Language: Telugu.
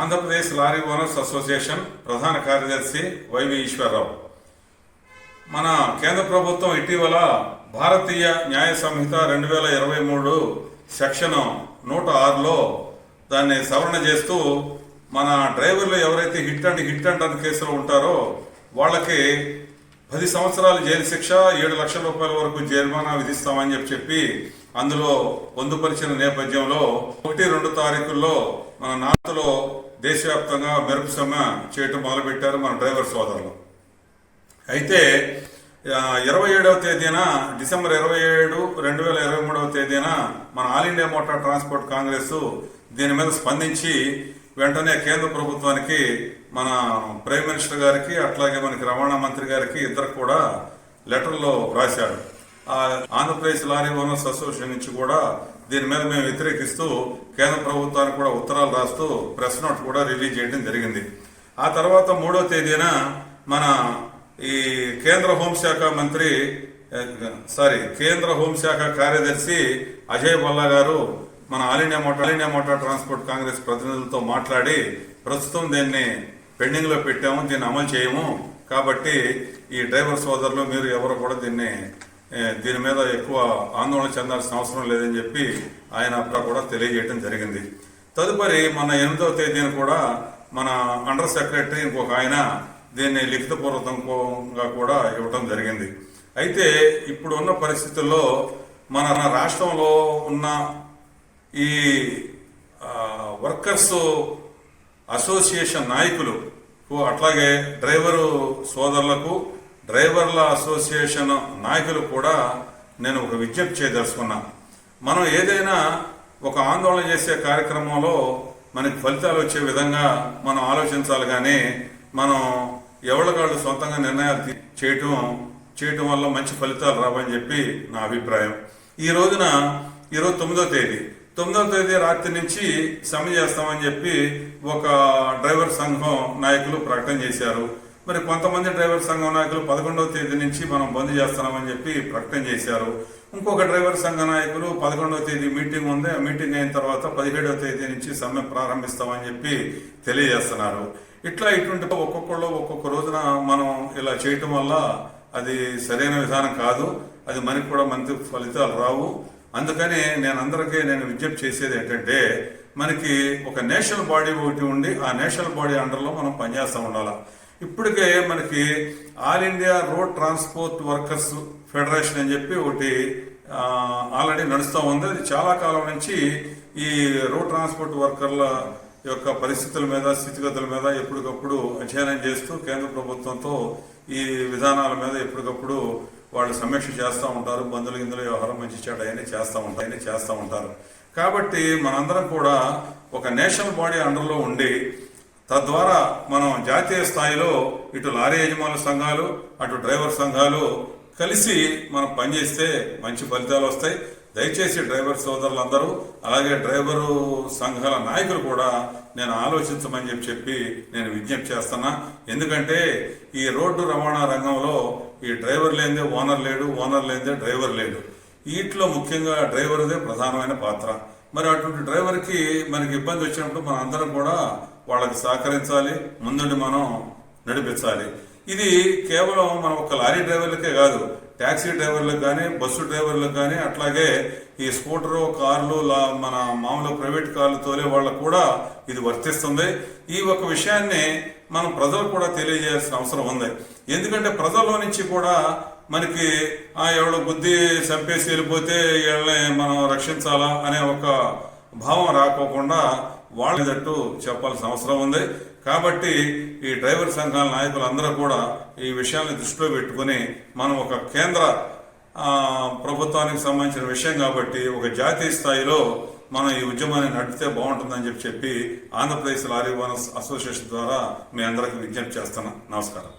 ఆంధ్రప్రదేశ్ లారీ ఓనర్స్ అసోసియేషన్ ప్రధాన కార్యదర్శి వైవి ఈశ్వరరావు. మన కేంద్ర ప్రభుత్వం ఇటీవల భారతీయ న్యాయ సంహిత 2023 సెక్షన్ 106లో దాన్ని సవరణ చేస్తూ మన డ్రైవర్లు ఎవరైతే హిట్ అండ్ రన్ కేసులో ఉంటారో వాళ్ళకి 10 సంవత్సరాల జైలు శిక్ష, 7 లక్షల రూపాయల వరకు జరిమానా విధిస్తామని చెప్పి అందులో పొందుపరిచిన నేపథ్యంలో 1-2 తారీఖుల్లో మన నార్త్లో దేశవ్యాప్తంగా మెరుపు సమ్మె చేయటం మొదలుపెట్టారు మన డ్రైవర్ సోదరులు. అయితే 27వ తేదీన డిసెంబర్ 27, 2023వ తేదీన మన all India motor transport Congress దీని మీద స్పందించి వెంటనే కేంద్ర ప్రభుత్వానికి, మన ప్రైమ్ మినిస్టర్ గారికి, అట్లాగే మనకి రవాణా మంత్రి గారికి ఇద్దరు కూడా లెటర్లో రాశాడు. ఆంధ్రప్రదేశ్ లారీ ఓనర్స్ అసోసియేషన్ నుంచి కూడా దీని మీద మేము వ్యతిరేకిస్తూ కేంద్ర ప్రభుత్వానికి కూడా ఉత్తరాలు రాస్తూ ప్రెస్ నోట్ కూడా రిలీజ్ చేయడం జరిగింది. ఆ తర్వాత 3వ తేదీన మన ఈ కేంద్ర హోంశాఖ కార్యదర్శి అజయ్ భల్లా గారు మన all India motor transport Congress ప్రతినిధులతో మాట్లాడి ప్రస్తుతం దీన్ని పెండింగ్ లో పెట్టాము, దీన్ని అమలు చేయము, కాబట్టి ఈ డ్రైవర్ సోదరులు మీరు ఎవరు కూడా దీని మీద ఎక్కువ ఆందోళన చెందాల్సిన అవసరం లేదని చెప్పి ఆయన కూడా తెలియజేయడం జరిగింది. తదుపరి మన 8వ తేదీన కూడా మన అండర్ సెక్రటరీ ఇంకొక ఆయన దీన్ని లిఖితపూర్వకంగా కూడా ఇవ్వటం జరిగింది. అయితే ఇప్పుడు ఉన్న పరిస్థితుల్లో మన రాష్ట్రంలో ఉన్న ఈ వర్కర్స్ అసోసియేషన్ నాయకులు, అట్లాగే డ్రైవరు సోదరులకు, డ్రైవర్ల అసోసియేషన్ నాయకులు కూడా నేను ఒక విజ్ఞప్తి చేయదలుచుకున్నా. మనం ఏదైనా ఒక ఆందోళన చేసే కార్యక్రమంలో మనకి ఫలితాలు వచ్చే విధంగా మనం ఆలోచించాలి, కానీ మనం ఎవరికాళ్ళు సొంతంగా నిర్ణయాలు చేయటం వల్ల మంచి ఫలితాలు రావని చెప్పి నా అభిప్రాయం. ఈరోజు 9వ తేదీ రాత్రి నుంచి సమ్మె చేస్తామని చెప్పి ఒక డ్రైవర్ సంఘం నాయకులు ప్రకటన చేశారు. మరి కొంతమంది డ్రైవర్ సంఘం నాయకులు 11వ తేదీ నుంచి మనం బంద్ చేస్తున్నామని చెప్పి ప్రకటన చేశారు. ఇంకొక డ్రైవర్ సంఘ నాయకులు 11వ తేదీ మీటింగ్ ఉంది, ఆ మీటింగ్ అయిన తర్వాత 17వ తేదీ నుంచి సమ్మె ప్రారంభిస్తామని చెప్పి తెలియజేస్తున్నారు. ఇటువంటి ఒక్కొక్క రోజున మనం ఇలా చేయటం వల్ల అది సరైన విధానం కాదు, అది మనకి కూడా మంచి ఫలితాలు రావు. అందుకని నేను విజ్ఞప్తి చేసేది ఏంటంటే, మనకి ఒక నేషనల్ బాడీ ఒకటి ఉండి ఆ నేషనల్ బాడీ అండర్లో మనం పనిచేస్తూ ఉండాలి. ఇప్పటికే మనకి all India road transport workers federation అని చెప్పి ఒకటి ఆల్రెడీ నడుస్తూ ఉంది. అది చాలా కాలం నుంచి ఈ రోడ్ ట్రాన్స్పోర్ట్ వర్కర్ల యొక్క పరిస్థితుల మీద, స్థితిగతుల మీద ఎప్పటికప్పుడు అధ్యయనం చేస్తూ కేంద్ర ప్రభుత్వంతో ఈ విధానాల మీద ఎప్పటికప్పుడు వాళ్ళు సమీక్ష చేస్తూ ఉంటారు. బంధువులు గిందులు వ్యవహారం మంచి చెడు అవన్నీ చేస్తూ ఉంటారు. కాబట్టి మనందరం కూడా ఒక నేషనల్ బాడీ అండర్లో ఉండి తద్వారా మనం జాతీయ స్థాయిలో ఇటు లారీ యజమానుల సంఘాలు, అటు డ్రైవర్ సంఘాలు కలిసి మనం పనిచేస్తే మంచి ఫలితాలు వస్తాయి. దయచేసి డ్రైవర్ సోదరులందరూ, అలాగే డ్రైవరు సంఘాల నాయకులు కూడా నేను ఆలోచించమని చెప్పి నేను విజ్ఞప్తి చేస్తున్నా. ఎందుకంటే ఈ రోడ్డు రవాణా రంగంలో ఈ డ్రైవర్ లేనిదే ఓనర్ లేడు, ఓనర్ లేనిదే డ్రైవర్ లేడు. వీటిలో ముఖ్యంగా డ్రైవర్దే ప్రధానమైన పాత్ర. మరి అటువంటి డ్రైవర్కి మనకి ఇబ్బంది వచ్చినప్పుడు మన అందరం కూడా వాళ్ళకి సహకరించాలి, ముందుండి మనం నడిపించాలి. ఇది కేవలం మన ఒక లారీ డ్రైవర్లకే కాదు, ట్యాక్సీ డ్రైవర్లకు కానీ, బస్సు డ్రైవర్లకు కానీ, అట్లాగే ఈ స్కూటరు, కార్లు, మన మామూలు ప్రైవేట్ కార్లు తోలే వాళ్ళకు కూడా ఇది వర్తిస్తుంది. ఈ ఒక విషయాన్ని మనం ప్రజలకు కూడా తెలియజేయాల్సిన అవసరం ఉంది. ఎందుకంటే ప్రజల్లో నుంచి కూడా మనకి ఎవడో బుద్ధి చంపేసి వెళ్ళిపోతే వీళ్ళని మనం రక్షించాలా అనే ఒక భావం రాకోకుండా వాళ్ళదట్టు చెప్పాల్సిన అవసరం ఉంది. కాబట్టి ఈ డ్రైవర్ సంఘాల నాయకులందరూ కూడా ఈ విషయాన్ని దృష్టిలో పెట్టుకుని మనం ఒక కేంద్ర ప్రభుత్వానికి సంబంధించిన విషయం కాబట్టి ఒక జాతీయ స్థాయిలో మనం ఈ ఉద్యమాన్ని నడిపితే బాగుంటుందని చెప్పి ఆంధ్రప్రదేశ్ లారీ ఓనర్స్ అసోసియేషన్ ద్వారా మీ అందరికీ విజ్ఞప్తి చేస్తున్నాం. నమస్కారం.